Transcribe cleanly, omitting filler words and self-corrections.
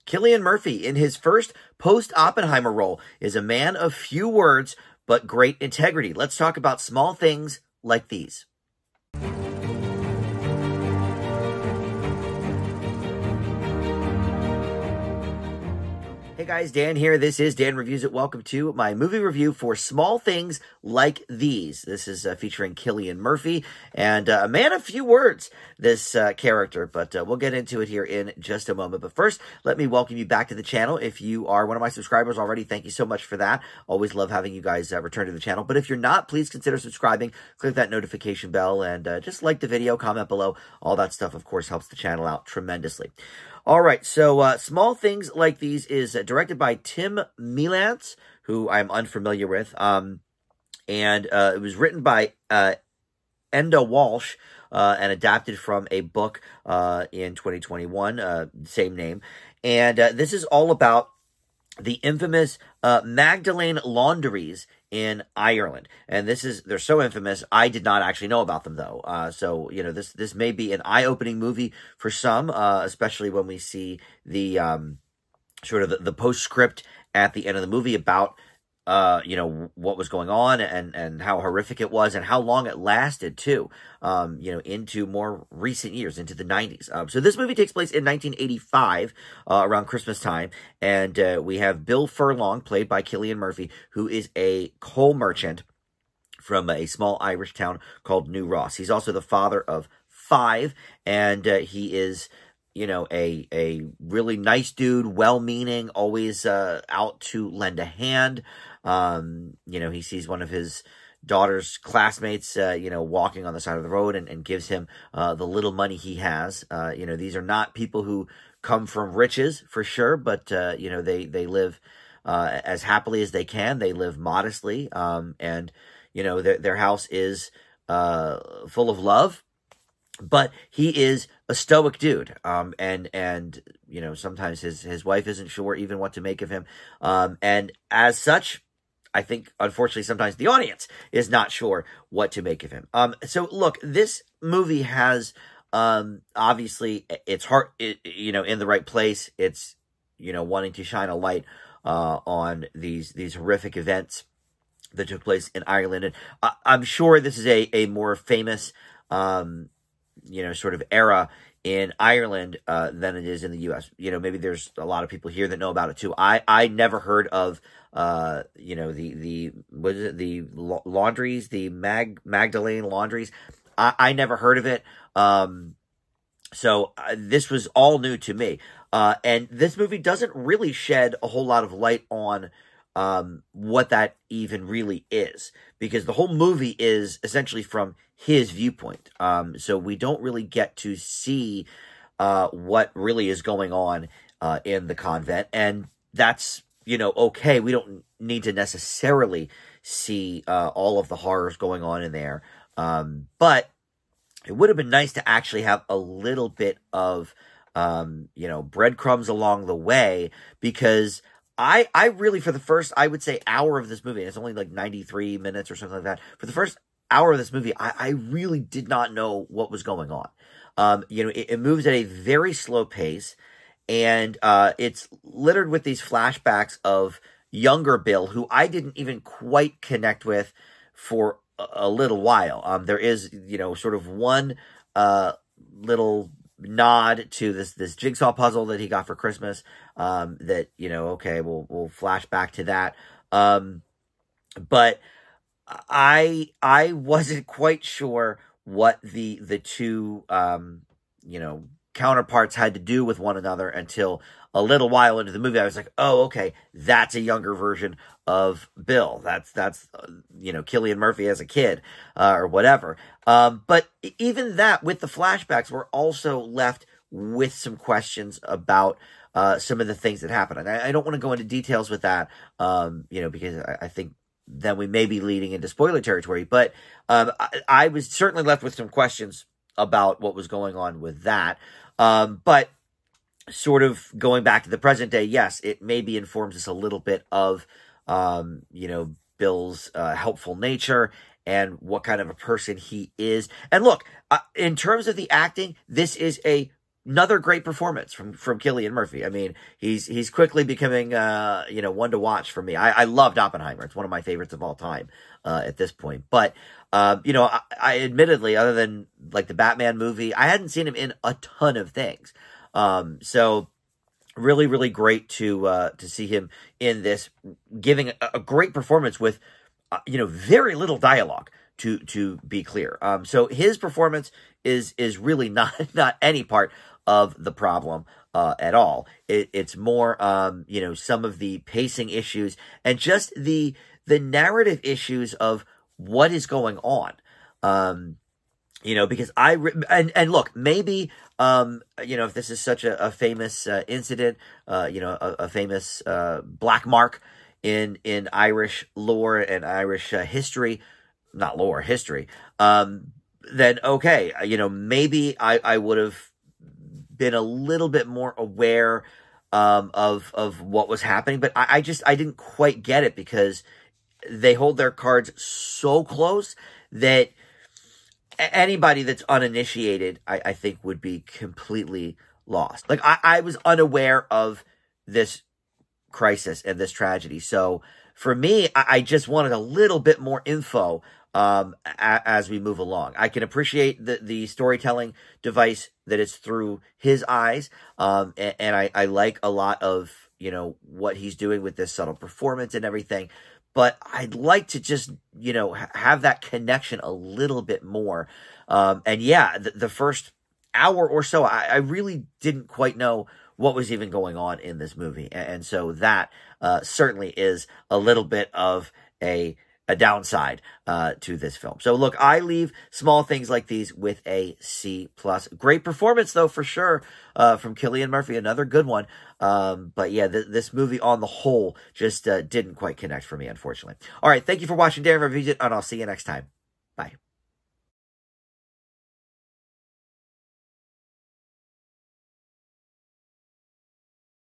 Cillian Murphy, in his first post-Oppenheimer role, is a man of few words, but great integrity. Let's talk about small things like these. Hey guys, Dan here. This is Dan Reviews It. Welcome to my movie review for Small Things Like These. This is featuring Cillian Murphy, and a man of few words, this character, but we'll get into it here in just a moment. But first, let me welcome you back to the channel. If you are one of my subscribers already, thank you so much for that. Always love having you guys return to the channel. But if you're not, please consider subscribing, click that notification bell, and just like the video, comment below. All that stuff, of course, helps the channel out tremendously. All right, so Small Things Like These is directed by Tim Milans, who I'm unfamiliar with, and it was written by Enda Walsh and adapted from a book in 2021, same name. And this is all about the infamous Magdalene laundries in Ireland. And they're so infamous, I did not actually know about them, though. So, you know, this may be an eye-opening movie for some, especially when we see the sort of the postscript at the end of the movie about, you know, what was going on and how horrific it was and how long it lasted, too, you know, into more recent years, into the 90s. So this movie takes place in 1985, around Christmas time, and we have Bill Furlong, played by Cillian Murphy, who is a coal merchant from a small Irish town called New Ross. He's also the father of 5, and he is, you know, a really nice dude, well-meaning, always out to lend a hand. You know, he sees one of his daughter's classmates, you know, walking on the side of the road and gives him the little money he has. You know, these are not people who come from riches, for sure, but, you know, they live as happily as they can. They live modestly, and, you know, their house is full of love. But he is a stoic dude, and you know, sometimes his wife isn't sure even what to make of him, and as such, I think, unfortunately, sometimes the audience is not sure what to make of him. So look, this movie has, obviously, its heart, you know, in the right place. It's, you know, wanting to shine a light on these horrific events that took place in Ireland, and I'm sure this is a more famous, you know, sort of era in Ireland than it is in the U.S. You know, maybe there's a lot of people here that know about it too. I never heard of, you know, what is it, the laundries, the Magdalene laundries. I never heard of it. So this was all new to me. And this movie doesn't really shed a whole lot of light on what that even really is, because the whole movie is essentially from his viewpoint. So we don't really get to see what really is going on in the convent, and that's, you know, okay. We don't need to necessarily see all of the horrors going on in there, but it would have been nice to actually have a little bit of, you know, breadcrumbs along the way, because I really, for the first, I would say, hour of this movie, and it's only like 93 minutes or something like that, for the first hour of this movie, I really did not know what was going on. You know, it moves at a very slow pace, and it's littered with these flashbacks of younger Bill, who I didn't even quite connect with for a little while. There is, you know, sort of one little nod to this jigsaw puzzle that he got for Christmas, that, you know, okay, we'll flash back to that. But I wasn't quite sure what the two, you know, counterparts had to do with one another until a little while into the movie. I was like, oh, okay, that's a younger version of Bill. That's you know, Cillian Murphy as a kid, or whatever. But even that, with the flashbacks, we're also left with some questions about some of the things that happened. And I don't want to go into details with that, you know, because I think then we may be leading into spoiler territory. But I was certainly left with some questions about what was going on with that. But sort of going back to the present day, yes, it maybe informs us a little bit of, you know, Bill's helpful nature and what kind of a person he is. And look, in terms of the acting, this is a another great performance from Cillian Murphy. I mean, he's quickly becoming one to watch for me. I loved Oppenheimer. It's one of my favorites of all time at this point. But I admittedly, other than like the Batman movie, I hadn't seen him in a ton of things. So really, really great to see him in this, giving a great performance with very little dialogue. To be clear, so his performance is really not any part of the problem at all. It's more some of the pacing issues and just the narrative issues of what is going on. Because and look, maybe if this is such a famous incident, a famous black mark in Irish lore and Irish history. Not lore, history, then okay, maybe I would have been a little bit more aware of what was happening, but I didn't quite get it because they hold their cards so close that anybody that's uninitiated, I think, would be completely lost. Like, I was unaware of this crisis and this tragedy, so for me, I just wanted a little bit more info as we move along. I can appreciate the storytelling device that is through his eyes, and I like a lot of what he's doing with this subtle performance and everything. But I'd like to just have that connection a little bit more. And yeah, the first hour or so, I really didn't quite know what was even going on in this movie, and so that certainly is a little bit of a downside to this film. So look, I leave Small Things Like These with a C+. Great performance, though, for sure, from Cillian Murphy. Another good one. But yeah, this movie on the whole just didn't quite connect for me, unfortunately. All right, thank you for watching Dan Reviews It, and I'll see you next time. Bye.